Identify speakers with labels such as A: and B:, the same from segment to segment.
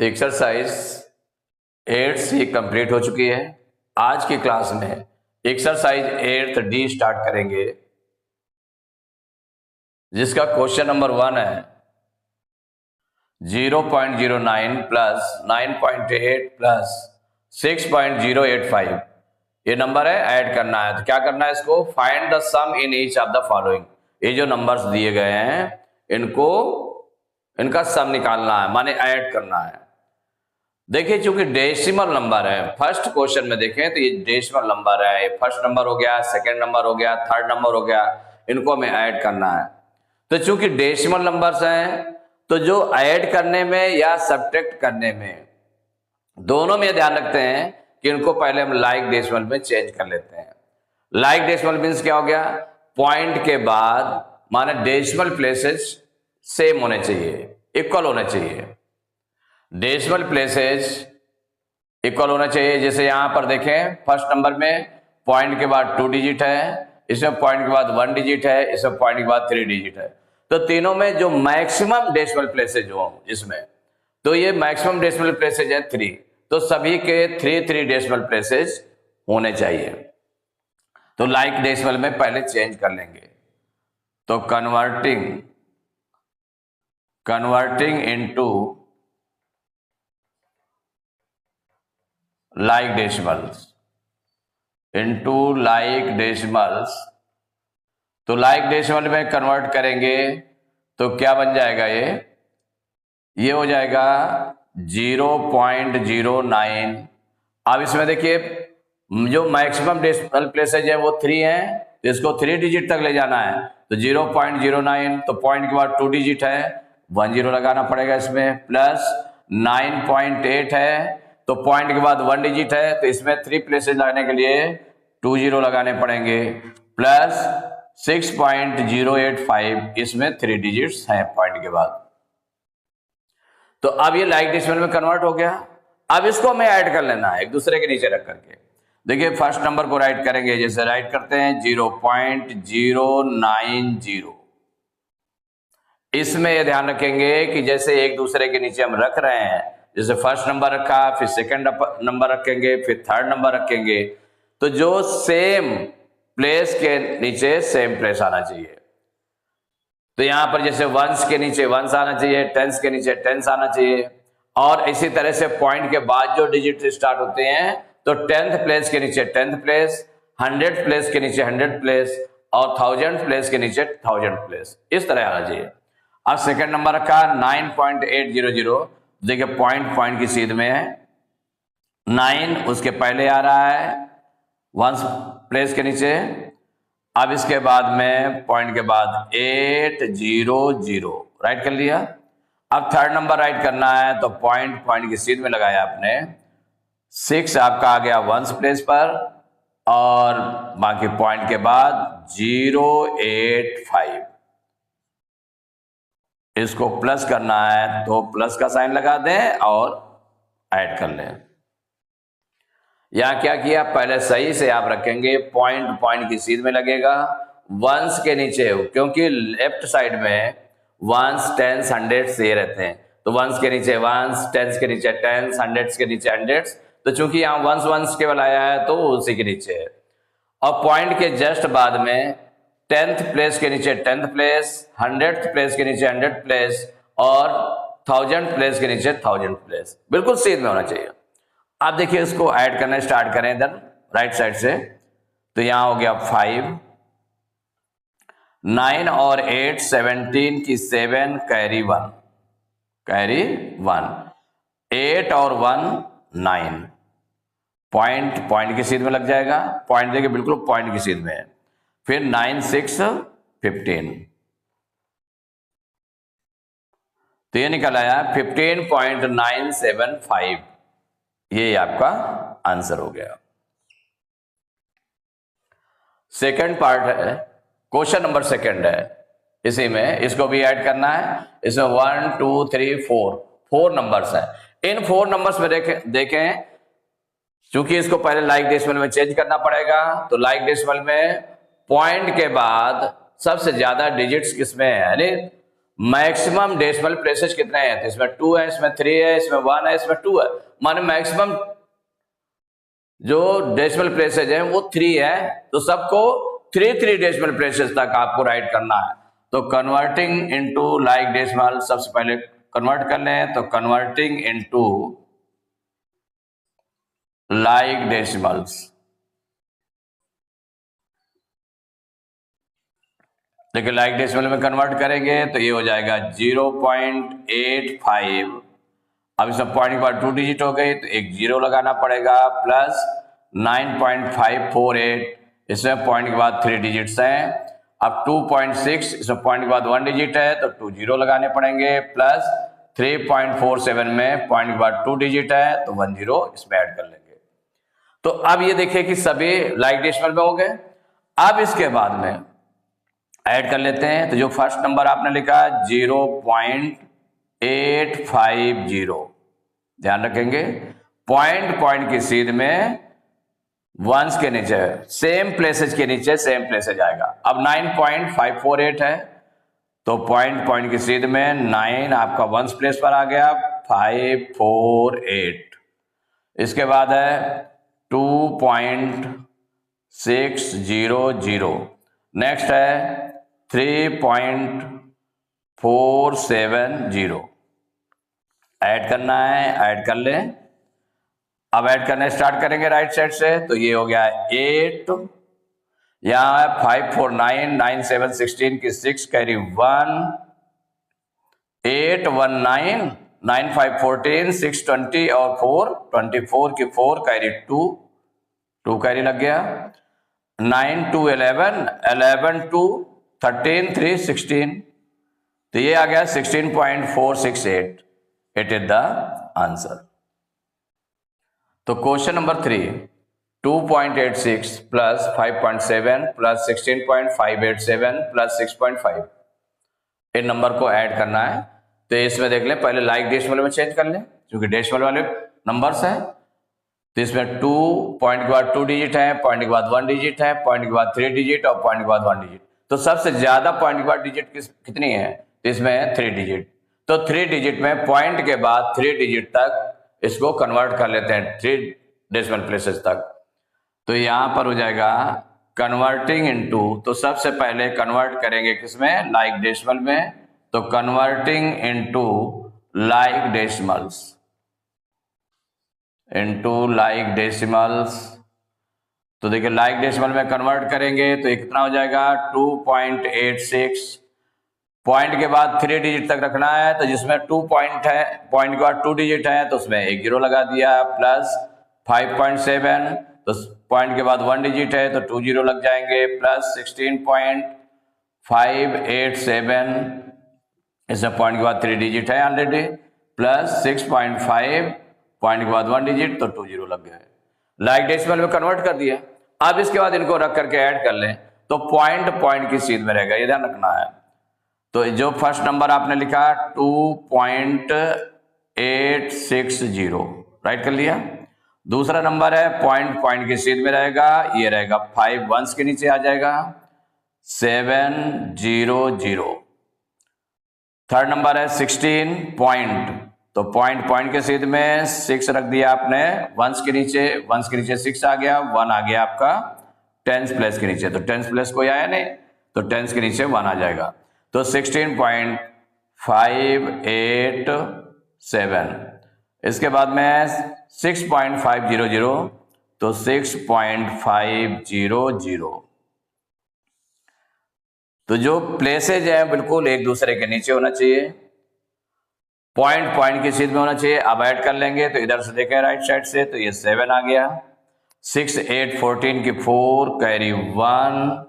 A: Exercise 8 सी complete हो चुकी है। आज की क्लास में एक्सरसाइज 8 डी स्टार्ट करेंगे, जिसका क्वेश्चन नंबर 1 है 0.09 प्लस 9.8 प्लस 6.085। ये नंबर है, ऐड करना है। तो क्या करना है इसको? Find the sum in each of the following. ये जो नंबर्स दिए गए हैं इनका सम निकालना है, माने ऐड करना है। देखिए, चूंकि डेसिमल नंबर है, फर्स्ट क्वेश्चन में देखें तो ये डेसिमल नंबर है। ये फर्स्ट नंबर हो गया, सेकंड नंबर हो गया, थर्ड नंबर हो गया, इनको हमें ऐड करना है। तो चूंकि डेसिमल नंबर्स हैं तो जो ऐड करने में या सब्ट्रैक्ट करने में, दोनों में ध्यान रखते हैं कि इनको पहले हम लाइक डेसिमल में चेंज कर लेते हैं। लाइक डेसिमल मीन्स क्या हो गया? पॉइंट के बाद माने डेसिमल प्लेसेस सेम होने चाहिए, इक्वल होने चाहिए। डेसिमल प्लेसेस इक्वल होना चाहिए। जैसे यहां पर देखें, फर्स्ट नंबर में पॉइंट के बाद 2 डिजिट है, इसमें पॉइंट के बाद 1 डिजिट है, इसमें पॉइंट के बाद 3 डिजिट है। तो तीनों में जो मैक्सिमम डेसिमल प्लेसेज हो इसमें, तो ये मैक्सिमम डेसिमल प्लेसेज है 3, तो सभी के 3 डेसिमल प्लेसेज होने चाहिए। तो लाइक डेसिमल में पहले चेंज कर लेंगे। तो कन्वर्टिंग इनटू लाइक डेसिमल्स तो लाइक डेसिमल में कन्वर्ट करेंगे तो क्या बन जाएगा? ये हो जाएगा 0.09। अब इसमें देखिए, जो मैक्सिमम डेसिमल प्लेसेज है वो 3 है, तो इसको 3 डिजिट तक ले जाना है। तो 0.09, तो पॉइंट के बाद 2 डिजिट है, 1 0 लगाना पड़ेगा इसमें, प्लस 9.8 है, तो पॉइंट के बाद 1 डिजिट है, तो इसमें 3 प्लेसेज लगाने के लिए 2 0 लगाने पड़ेंगे, प्लस 6.085, इसमें 3 डिजिट्स हैं पॉइंट के बाद। तो अब ये लाइक डेसिमल में कन्वर्ट हो गया। अब इसको हमें ऐड कर लेना है एक दूसरे के नीचे रख करके। देखिए, फर्स्ट नंबर को राइट करेंगे, जैसे राइट करते हैं 0.090। इसमें ये ध्यान रखेंगे कि जैसे एक दूसरे के नीचे हम रख रहे हैं, जैसे फर्स्ट नंबर रखा, फिर सेकंड नंबर रखेंगे, फिर थर्ड नंबर रखेंगे, तो जो सेम प्लेस के नीचे सेम प्लेस आना चाहिए। तो यहां पर जैसे वंस के नीचे वंस आना चाहिए, टेंस के नीचे टेंस आना चाहिए, और इसी तरह से पॉइंट के बाद जो डिजिट स्टार्ट होते हैं, तो 10th प्लेस के नीचे 10th प्लेस, 100th प्लेस के नीचे 100th प्लेस, और 1000th प्लेस के नीचे 1000th प्लेस, इस तरह आना चाहिए। अब सेकंड नंबर रखा 9.800। देखिए, पॉइंट की सीध में है, 9 उसके पहले आ रहा है वंस प्लेस के नीचे। अब इसके बाद में पॉइंट के बाद 800 राइट कर लिया। अब थर्ड नंबर राइट करना है, तो पॉइंट की सीध में लगाया आपने, 6 आपका आ गया वंस प्लेस पर, और बाकी पॉइंट के बाद 085। इसको प्लस करना है तो प्लस का साइन लगा दें और ऐड कर लें। यहां क्या किया? पहले सही से आप रखेंगे, पॉइंट की सीध में लगेगा, वंस के नीचे, क्योंकि लेफ्ट साइड में वंस, टेंस, हंड्रेड्स ये रहते हैं, तो वंस के नीचे वंस, टेंस के नीचे टेंस, हंड्रेड्स के नीचे हंड्रेड्स। तो चूंकि यहाँ वंस केवल आया है तो उसी के नीचे है। और पॉइंट के जस्ट बाद में 10th प्लेस के नीचे 10th प्लेस, 100th प्लेस के नीचे 100th प्लेस, और 1000th प्लेस के नीचे 1000th प्लेस, बिल्कुल सीध में होना चाहिए। आप देखिए, इसको ऐड करना स्टार्ट करें इधर राइट साइड से। तो यहां हो गया 5, 9 और 8 17 की 7 कैरी 1, 8 और 1 9, पॉइंट की सीध में लग जाएगा। पॉइंट देखिए, बिल्कुल पॉइंट की सीध में है। फिर 9 6 15, तो ये निकल आया 15.975। ये आपका आंसर हो गया। सेकंड पार्ट है, क्वेश्चन नंबर सेकंड है, इसी में इसको भी ऐड करना है। इसमें 1 2 3 4 नंबर्स हैं। इन 4 नंबर्स में देखें, चूंकि इसको पहले लाइक डेसिमल में चेंज करना पड़ेगा, तो लाइक डेसिमल में पॉइंट के बाद सबसे ज्यादा डिजिट्स किसमें है, यानी मैक्सिमम डेसिमल प्लेसेस कितने हैं? तो इसमें 2 है, इसमें 3 है, इसमें 1 है, इसमें 2 है। माने मैक्सिमम जो डेसिमल प्लेसेस हैं वो 3 है, तो सबको 3 डेसिमल प्लेसेस तक आपको राइट करना है। तो कन्वर्टिंग इनटू लाइक डेसिमल सबसे पहले कन्वर्ट कर लें, तो कन्वर्टिंग इनटू लाइक डेसिमल्स। देखिए लाइक डेसिमल में कन्वर्ट करेंगे तो ये हो जाएगा 0.85। अब इसमें पॉइंट के बाद 2 डिजिट हो गई तो एक 0 लगाना पड़ेगा, प्लस 9.548, इसमें पॉइंट के बाद 3 डिजिट्स हैं। अब 2.6, इसमें पॉइंट के बाद 1 डिजिट है तो 2 0 लगाने पड़ेंगे, प्लस 3.47 में पॉइंट के बाद 2 डिजिट है तो 1 0 इसमें ऐड कर लेंगे। तो अब ये देखिए कि सभी लाइक डेसिमल में हो गए। अब इसके बाद में ऐड कर लेते हैं, तो जो फर्स्ट नंबर आपने लिखा 0.850, ध्यान रखेंगे पॉइंट की सीध में वंस के नीचे सेम प्लेसेज के नीचे सेम प्लेसेज आएगा। अब 9.548 है तो पॉइंट की सीध में 9 आपका वंस प्लेस पर आ गया, 548। इसके बाद है 2.600, नेक्स्ट है 3.470, ऐड करना है, ऐड कर लें। अब ऐड करने स्टार्ट करेंगे राइट साइड से, तो ये हो गया 8, यहां है 549, 9 7 16 की 6 कैरी 1, 8 1 9, 9 5 14, 6 20 और 4 24 की 4 कैरी 2 कैरी लग गया, 9 2 11, 11 2 13 3 16, तो ये आ गया 16.468। It is the answer. तो question number 3, 2.86 plus 5.7 plus 16.587 plus 6.5, इन नंबर को ऐड करना है। तो इसमें देख लें, पहले लाइक डेसिमल में चेंज कर लें क्योंकि डेसिमल वाले नंबर्स हैं। तो इसमें 2 पॉइंट के बाद 2 डिजिट है, पॉइंट के बाद 1 डिजिट है, पॉइंट के बाद 3 डिजिट और पॉइंट के बाद 1 डिजिट। तो सबसे ज्यादा पॉइंट के बाद डिजिट कितनी है? तो इसमें है 3 डिजिट। तो 3 डिजिट में पॉइंट के बाद 3 डिजिट तक इसको कन्वर्ट कर लेते हैं 3 डेसिमल प्लेसेस तक। तो यहां पर हो जाएगा कन्वर्टिंग इनटू, तो सबसे पहले कन्वर्ट करेंगे किसमें? लाइक डेसिमल में। तो converting into like decimals, into like decimals. तो देखिए लाइक डेसिमल में कन्वर्ट करेंगे तो ये कितना हो जाएगा? 2.86, पॉइंट के बाद 3 डिजिट तक रखना है, तो जिसमें 2 पॉइंट है, पॉइंट के बाद 2 डिजिट है तो उसमें एक 0 लगा दिया, प्लस 5.7, तो पॉइंट के बाद 1 डिजिट है तो 2 0 लग जाएंगे, प्लस 16.587, इसमें पॉइंट के बाद 3 डिजिट है ऑलरेडी, प्लस 6.5, पॉइंट के बाद 1 डिजिट तो 2 0 लग गए। लाइक डेसिमल में कन्वर्ट कर दिया। अब इसके बाद इनको रख करके ऐड कर लें तो पॉइंट की सीध में रहेगा, ये ध्यान रखना है। तो जो फर्स्ट नंबर आपने लिखा 2.860, राइट कर लिया। दूसरा नंबर है पॉइंट की सीध में रहेगा, ये रहेगा 5 वंस के नीचे आ जाएगा, 700। थर्ड नंबर है 16 पॉइंट, तो पॉइंट के सीध में 6 रख दिया आपने वंस के नीचे 6 आ गया, 1 आ गया आपका टेंस प्लेस के नीचे, तो टेंस प्लेस कोई आया नहीं तो टेंस के नीचे 1 आ जाएगा, तो 16.587। इसके बाद में 6.500, तो 6.500। तो जो प्लेसेज है बिल्कुल एक दूसरे के नीचे होना चाहिए, पॉइंट की सीध में होना चाहिए। अब ऐड कर लेंगे तो इधर से देखें राइट साइड से, तो ये 7 आ गया, 6 8 14 की 4 कैरी 1,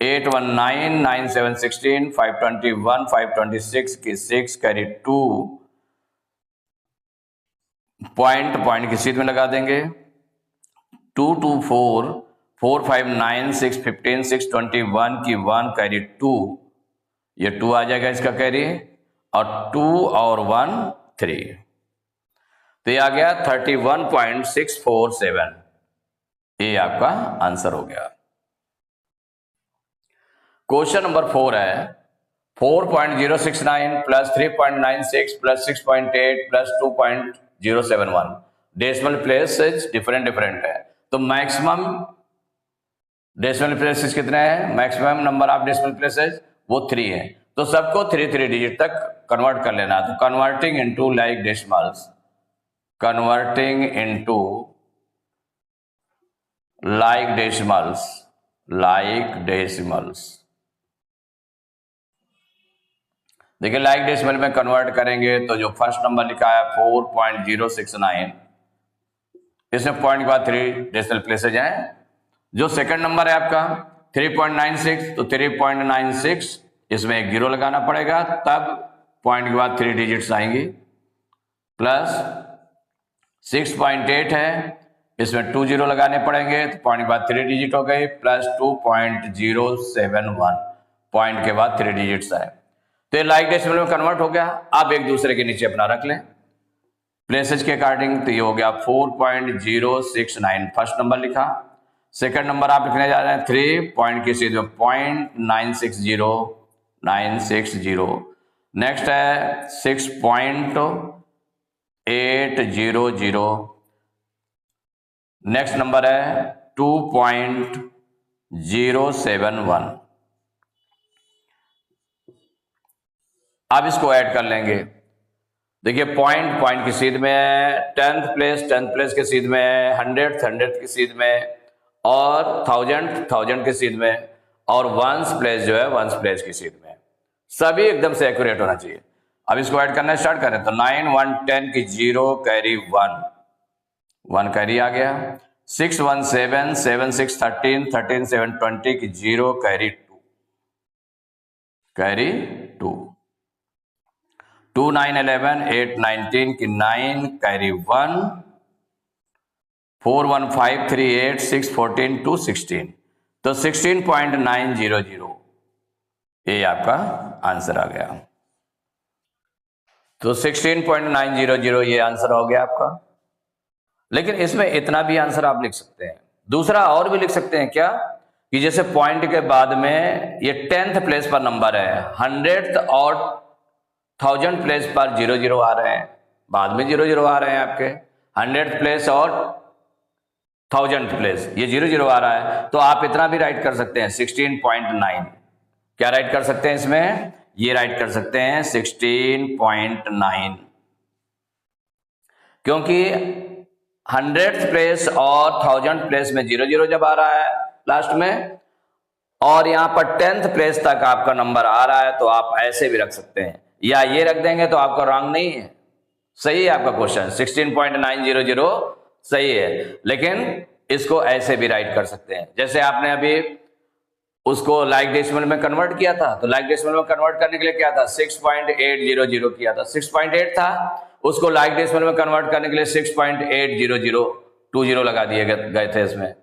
A: 8 1 9, 9 7 16, 521, 526 की 6 कैरी 2, पॉइंट की सीध में लगा देंगे, 2 2 4, 4 5 9, 6 15, 6 21 की 1 कैरी 2, ये 2 आ जाएगा इसका कैरी, और 2 और 1 3, तो ये आ गया 31.647। ये आपका आंसर हो गया। क्वेश्चन नंबर 4 है 4.069 plus 3.96 plus 6.8 plus 2.071। Decimal places different है, तो मैक्सिमम डेसिमल प्लेसेस कितने हैं? Maximum number of decimal places वो 3 है, तो सबको 3 डिजिट तक कन्वर्ट कर लेना। तो converting into like decimals, converting into like decimals. देखिए लाइक डेसिमल में कन्वर्ट करेंगे तो जो फर्स्ट नंबर लिखा है 4.069, इसमें पॉइंट के बाद 3 डेसिमल प्लेसेज हैं। जो सेकंड नंबर है आपका 3.96, तो 3.96 इसमें एक 0 लगाना पड़ेगा, तब पॉइंट के बाद 3 डिजिट्स आएंगी। प्लस 6.8 है, इसमें 2 0 लगाने पड़ेंगे, तो पॉइंट के बाद 3 डिजिट हो गए। प्लस 2.071, पॉइंट के बाद 3 डिजिट्स आए, तो ये लाइक डेसिमल में कन्वर्ट हो गया। आप एक दूसरे के नीचे अपना रख लें प्लेसेज के अकॉर्डिंग, तो ये हो गया 4.069 फर्स्ट नंबर लिखा। सेकंड नंबर आप लिखने जा रहे हैं 3 पॉइंट की सीध में 0.960। नेक्स्ट है 6.800। नेक्स्ट नंबर है 2.071। अब इसको ऐड कर लेंगे। देखिए पॉइंट की सीध में है, 10th प्लेस के सीध में है, 100th की सीध में, और 1000 की सीध में, और वंस प्लेस जो है वंस प्लेस की सीध में। सभी एकदम से एक्यूरेट होना चाहिए। अब इसको ऐड करना स्टार्ट करें तो 9 1 10 की 0 कैरी 1 कैरी आ गया। 6 1 7 7 6 13 13 7 20 की 0 कैरी 2। 2 9 11 8 19 की 9 कैरी 1। 4 1 5 3 8 6 14 2 16, तो 16.900 ये आपका आंसर आ गया। तो 16.900 ये आंसर हो गया आपका। लेकिन इसमें इतना भी आंसर आप लिख सकते हैं, दूसरा और भी लिख सकते हैं क्या, कि जैसे पॉइंट के बाद में ये 10th प्लेस पर नंबर है, 100th और 1000 प्लेस पर 0 आ रहे हैं, बाद में 0 आ रहे हैं आपके। 100th प्लेस और 1000th प्लेस ये 0 आ रहा है, तो आप इतना भी राइट कर सकते हैं 16.9। क्या राइट कर सकते हैं इसमें? ये राइट कर सकते हैं 16.9, क्योंकि 100th प्लेस और 1000th प्लेस में 0 जब आ रहा है लास्ट में, और यहां पर 10th प्लेस तक आपका नंबर आ रहा है, तो आप ऐसे भी रख सकते हैं, या ये रख देंगे तो आपका रॉन्ग नहीं है, सही है आपका क्वेश्चन। 16.900 सही है, लेकिन इसको ऐसे भी राइट कर सकते हैं। जैसे आपने अभी उसको लाइक डेसिमल में कन्वर्ट किया था, तो लाइक डेसिमल में कन्वर्ट करने के लिए क्या था, 6.800 किया था, 6.8 था, उसको लाइक डेसिमल में कन्वर्ट करने के लिए 6.800 20 लगा दिए गए थे इसमें,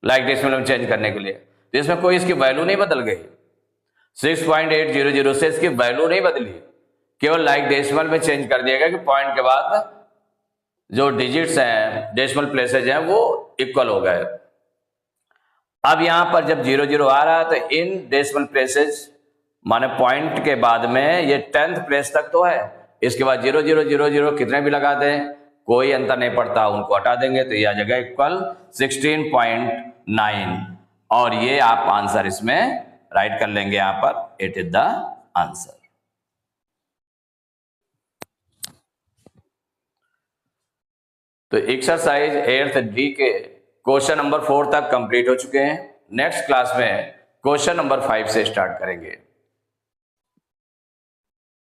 A: लाइक डेसिमल में चेंज करने के लिए। तो इसमें कोई इसकी वैल्यू नहीं बदल गई, 6.800 से इसकी वैल्यू नहीं बदली, केवल लाइक डेसिमल में चेंज कर दिया गया कि पॉइंट के बाद जो डिजिट्स हैं, डेसिमल प्लेसेज हैं, वो इक्वल हो गए। अब यहां पर जब 0 आ रहा है, तो इन डेसिमल प्लेसेज माने पॉइंट के बाद में ये 10th प्लेस तक तो है, इसके बाद 0 कितने भी लगा दें कोई अंतर नहीं पड़ता, उनको हटा देंगे तो ये आ जाएगा इक्वल 16.9, और ये आप आंसर इसमें राइट कर लेंगे। यहां पर इट इज द आंसर। तो एक्सरसाइज 8th डी के क्वेश्चन नंबर 4 तक कंप्लीट हो चुके हैं। नेक्स्ट क्लास में क्वेश्चन नंबर 5 से स्टार्ट करेंगे।